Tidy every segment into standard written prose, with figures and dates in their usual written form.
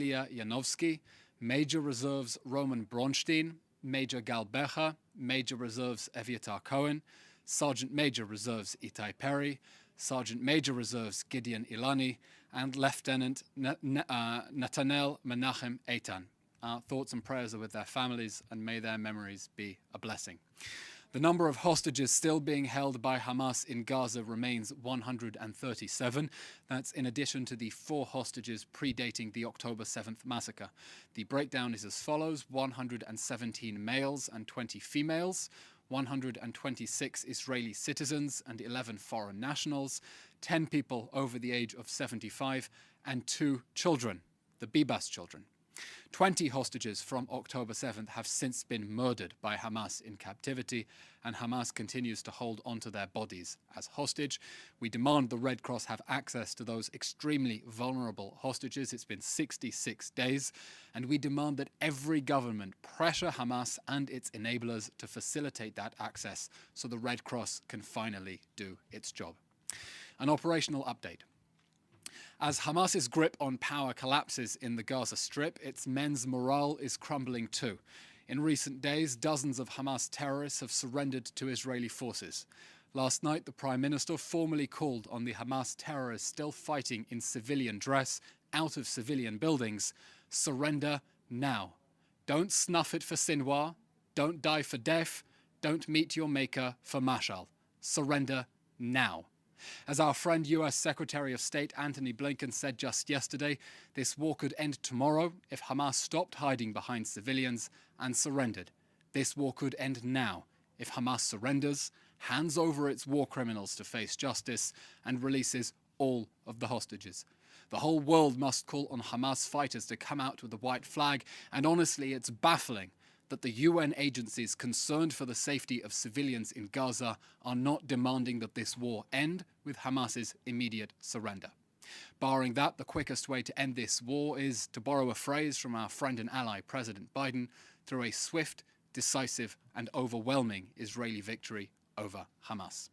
Ilya Yanovsky, Major Reserves Roman Bronstein, Major Gal Becher, Major Reserves Eviatar Cohen, Sergeant Major Reserves Itai Perry, Sergeant Major Reserves Gideon Ilani, and Lieutenant Natanel Menachem Eitan. Our thoughts and prayers are with their families, and may their memories be a blessing. The number of hostages still being held by Hamas in Gaza remains 137. That's in addition to the 4 hostages predating the October 7th massacre. The breakdown is as follows: 117 males and 20 females, 126 Israeli citizens and 11 foreign nationals, 10 people over the age of 75, and 2 children, the Bibas children. 20 hostages from October 7th have since been murdered by Hamas in captivity, and Hamas continues to hold onto their bodies as hostage. We demand the Red Cross have access to those extremely vulnerable hostages. It's been 66 days, and we demand that every government pressure Hamas and its enablers to facilitate that access so the Red Cross can finally do its job. An operational update. As Hamas's grip on power collapses in the Gaza Strip, its men's morale is crumbling too. In recent days, dozens of Hamas terrorists have surrendered to Israeli forces. Last night, the Prime Minister formally called on the Hamas terrorists still fighting in civilian dress out of civilian buildings: surrender now. Don't snuff it for Sinwar. Don't die for death. Don't meet your maker for mashal. Surrender now. As our friend US Secretary of State Antony Blinken said just yesterday, this war could end tomorrow if Hamas stopped hiding behind civilians and surrendered. This war could end now if Hamas surrenders, hands over its war criminals to face justice, and releases all of the hostages. The whole world must call on Hamas fighters to come out with the white flag, and honestly, it's baffling that the UN agencies concerned for the safety of civilians in Gaza are not demanding that this war end with Hamas's immediate surrender. Barring that, the quickest way to end this war is, to borrow a phrase from our friend and ally President Biden, through a swift, decisive and overwhelming Israeli victory over Hamas.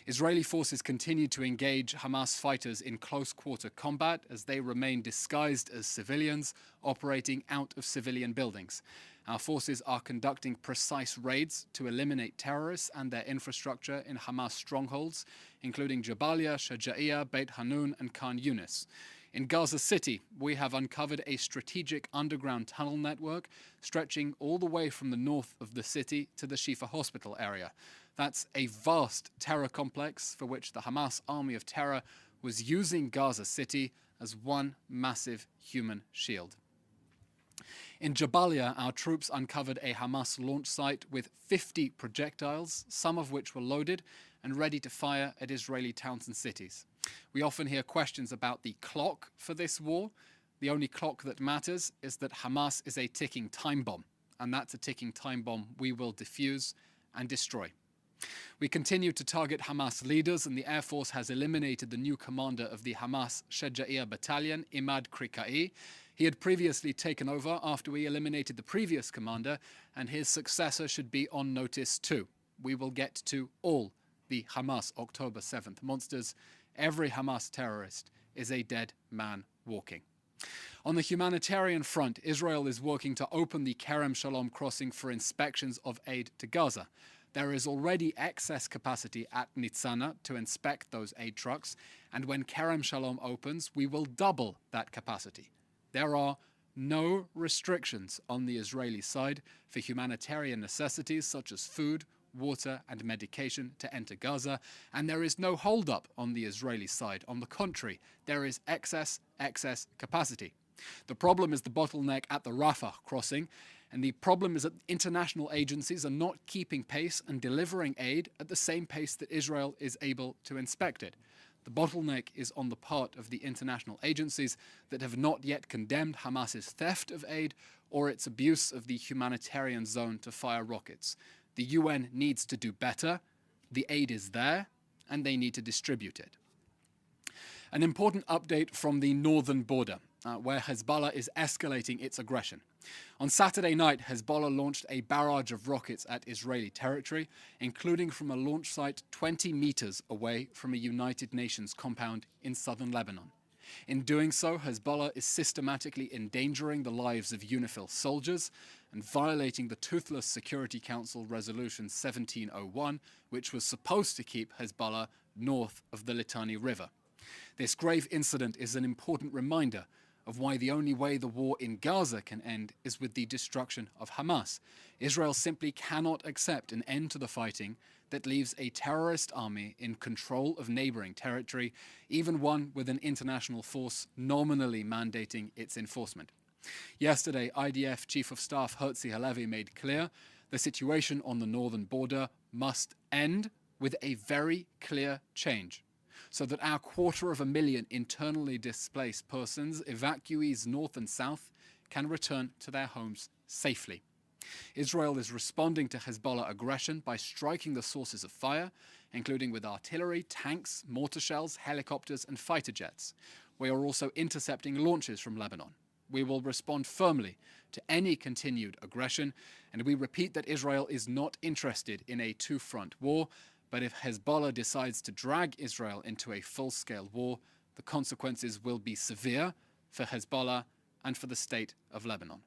Israeli forces continue to engage Hamas fighters in close-quarter combat as they remain disguised as civilians operating out of civilian buildings. Our forces are conducting precise raids to eliminate terrorists and their infrastructure in Hamas strongholds, including Jabalia, Shaja'iyah, Beit Hanun and Khan Yunis. In Gaza City, we have uncovered a strategic underground tunnel network stretching all the way from the north of the city to the Shifa hospital area. That's a vast terror complex for which the Hamas army of terror was using Gaza City as one massive human shield. In Jabalia, our troops uncovered a Hamas launch site with 50 projectiles, some of which were loaded and ready to fire at Israeli towns and cities. We often hear questions about the clock for this war. The only clock that matters is that Hamas is a ticking time bomb, and that's a ticking time bomb we will defuse and destroy. We continue to target Hamas leaders, and the Air Force has eliminated the new commander of the Hamas Shaja'iyah battalion, Imad Krikai. He had previously taken over after we eliminated the previous commander, and his successor should be on notice too. We will get to all the Hamas October 7th monsters. Every Hamas terrorist is a dead man walking. On the humanitarian front, Israel is working to open the Kerem Shalom crossing for inspections of aid to Gaza. There is already excess capacity at Nitzana to inspect those aid trucks, and when Kerem Shalom opens, we will double that capacity. There are no restrictions on the Israeli side for humanitarian necessities such as food, water and medication to enter Gaza, and there is no hold-up on the Israeli side. On the contrary, there is excess capacity. The problem is the bottleneck at the Rafah crossing, and the problem is that international agencies are not keeping pace and delivering aid at the same pace that Israel is able to inspect it. The bottleneck is on the part of the international agencies that have not yet condemned Hamas's theft of aid or its abuse of the humanitarian zone to fire rockets. The UN needs to do better, the aid is there, and they need to distribute it. An important update from the northern border, where Hezbollah is escalating its aggression. On Saturday night, Hezbollah launched a barrage of rockets at Israeli territory, including from a launch site 20 meters away from a United Nations compound in southern Lebanon. In doing so, Hezbollah is systematically endangering the lives of UNIFIL soldiers and violating the toothless Security Council Resolution 1701, which was supposed to keep Hezbollah north of the Litani River. This grave incident is an important reminder of why the only way the war in Gaza can end is with the destruction of Hamas. Israel simply cannot accept an end to the fighting that leaves a terrorist army in control of neighboring territory, even one with an international force nominally mandating its enforcement. Yesterday, IDF Chief of Staff Herzi Halevi made clear the situation on the northern border must end with a very clear change, so that our 250,000 internally displaced persons, evacuees north and south, can return to their homes safely. Israel is responding to Hezbollah aggression by striking the sources of fire, including with artillery, tanks, mortar shells, helicopters and fighter jets. We are also intercepting launches from Lebanon. We will respond firmly to any continued aggression, and we repeat that Israel is not interested in a two-front war, but if Hezbollah decides to drag Israel into a full-scale war, the consequences will be severe for Hezbollah and for the state of Lebanon.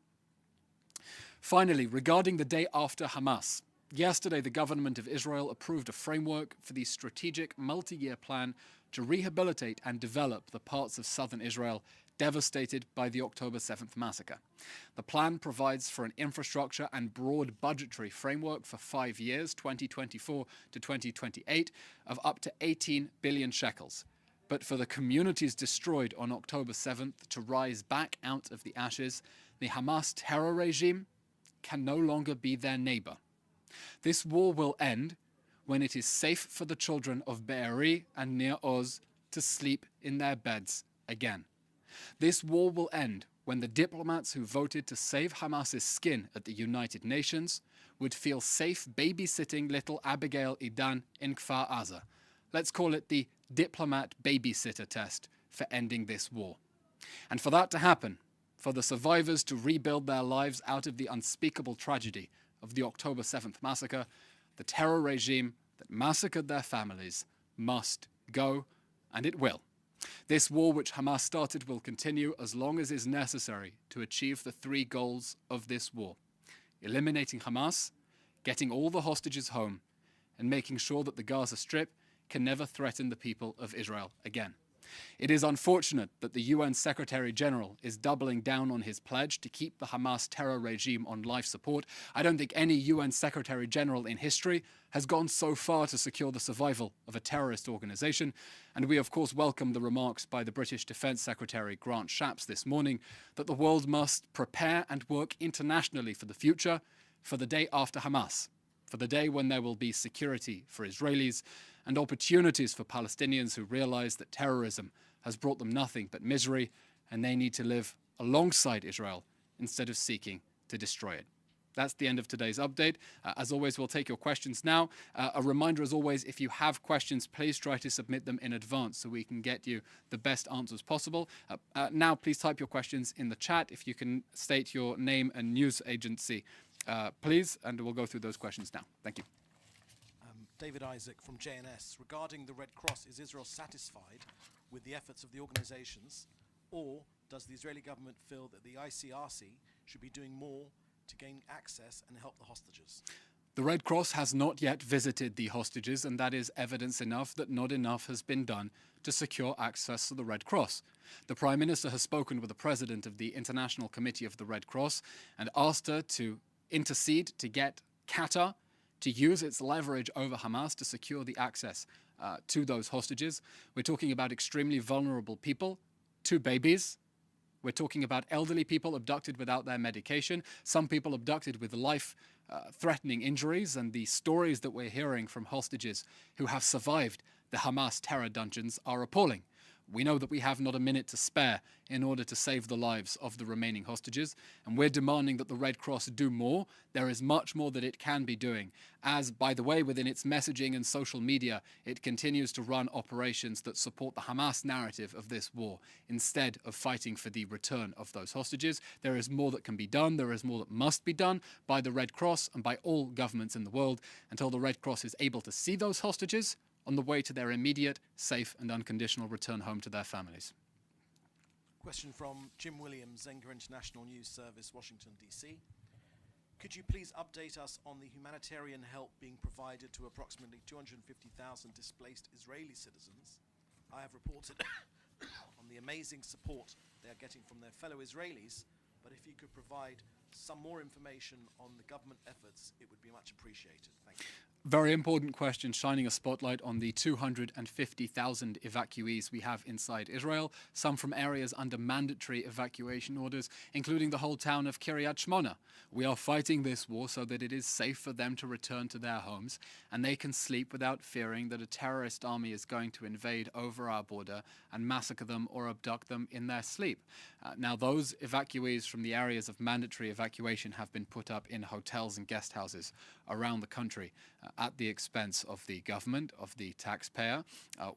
Finally, regarding the day after Hamas, yesterday the government of Israel approved a framework for the strategic multi-year plan to rehabilitate and develop the parts of southern Israel devastated by the October 7th massacre. The plan provides for an infrastructure and broad budgetary framework for 5 years, 2024 to 2028, of up to 18 billion shekels. But for the communities destroyed on October 7th to rise back out of the ashes, the Hamas terror regime can no longer be their neighbor. This war will end when it is safe for the children of Be'eri and Nir Oz to sleep in their beds again. This war will end when the diplomats who voted to save Hamas's skin at the United Nations would feel safe babysitting little Abigail Idan in Kfar Aza. Let's call it the diplomat babysitter test for ending this war. And for that to happen, for the survivors to rebuild their lives out of the unspeakable tragedy of the October 7th massacre, the terror regime that massacred their families must go, and it will. This war which Hamas started will continue as long as is necessary to achieve the 3 goals of this war: eliminating Hamas, getting all the hostages home, and making sure that the Gaza Strip can never threaten the people of Israel again. It is unfortunate that the UN Secretary General is doubling down on his pledge to keep the Hamas terror regime on life support. I don't think any UN Secretary General in history has gone so far to secure the survival of a terrorist organization. And we, of course, welcome the remarks by the British Defense Secretary Grant Shapps this morning that the world must prepare and work internationally for the future, for the day after Hamas, for the day when there will be security for Israelis and opportunities for Palestinians who realize that terrorism has brought them nothing but misery, and they need to live alongside Israel instead of seeking to destroy it. That's the end of today's update. As always, we'll take your questions now. A reminder, as always, if you have questions, please try to submit them in advance so we can get you the best answers possible. Now, please type your questions in the chat. If you can state your name and news agency, please, and we'll go through those questions now. Thank you. David Isaac from JNS. Regarding the Red Cross, is Israel satisfied with the efforts of the organizations, or does the Israeli government feel that the ICRC should be doing more to gain access and help the hostages? The Red Cross has not yet visited the hostages, and that is evidence enough that not enough has been done to secure access to the Red Cross. The Prime Minister has spoken with the President of the International Committee of the Red Cross and asked her to intercede to get Qatar to use its leverage over Hamas to secure the access to those hostages. We're talking about extremely vulnerable people, 2 babies. We're talking about elderly people abducted without their medication, some people abducted with life-threatening injuries, and the stories that we're hearing from hostages who have survived the Hamas terror dungeons are appalling. We know that we have not a minute to spare in order to save the lives of the remaining hostages, and we're demanding that the Red Cross do more. There is much more that it can be doing, as, by the way, within its messaging and social media, it continues to run operations that support the Hamas narrative of this war, instead of fighting for the return of those hostages. There is more that can be done. There is more that must be done by the Red Cross and by all governments in the world until the Red Cross is able to see those hostages on the way to their immediate, safe and unconditional return home to their families. Question from Jim Williams, Zenger International News Service, Washington, D.C. Could you please update us on the humanitarian help being provided to approximately 250,000 displaced Israeli citizens? I have reported on the amazing support they are getting from their fellow Israelis, but if you could provide some more information on the government efforts, it would be much appreciated. Thank you. Very important question, shining a spotlight on the 250,000 evacuees we have inside Israel, some from areas under mandatory evacuation orders, including the whole town of Kiryat Shmona. We are fighting this war so that it is safe for them to return to their homes and they can sleep without fearing that a terrorist army is going to invade over our border and massacre them or abduct them in their sleep. Now, those evacuees from the areas of mandatory evacuation have been put up in hotels and guest houses around the country at the expense of the government, of the taxpayer.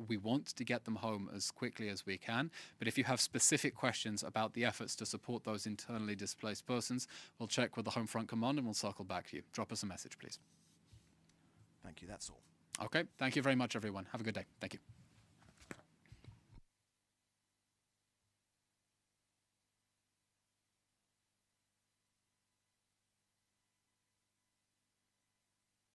We want to get them home as quickly as we can, but if you have specific questions about the efforts to support those internally displaced persons, we'll check with the Home Front Command and we'll circle back to you. Drop us a message, please. Thank you, that's all. Okay, thank you very much, everyone. Have a good day. Thank you.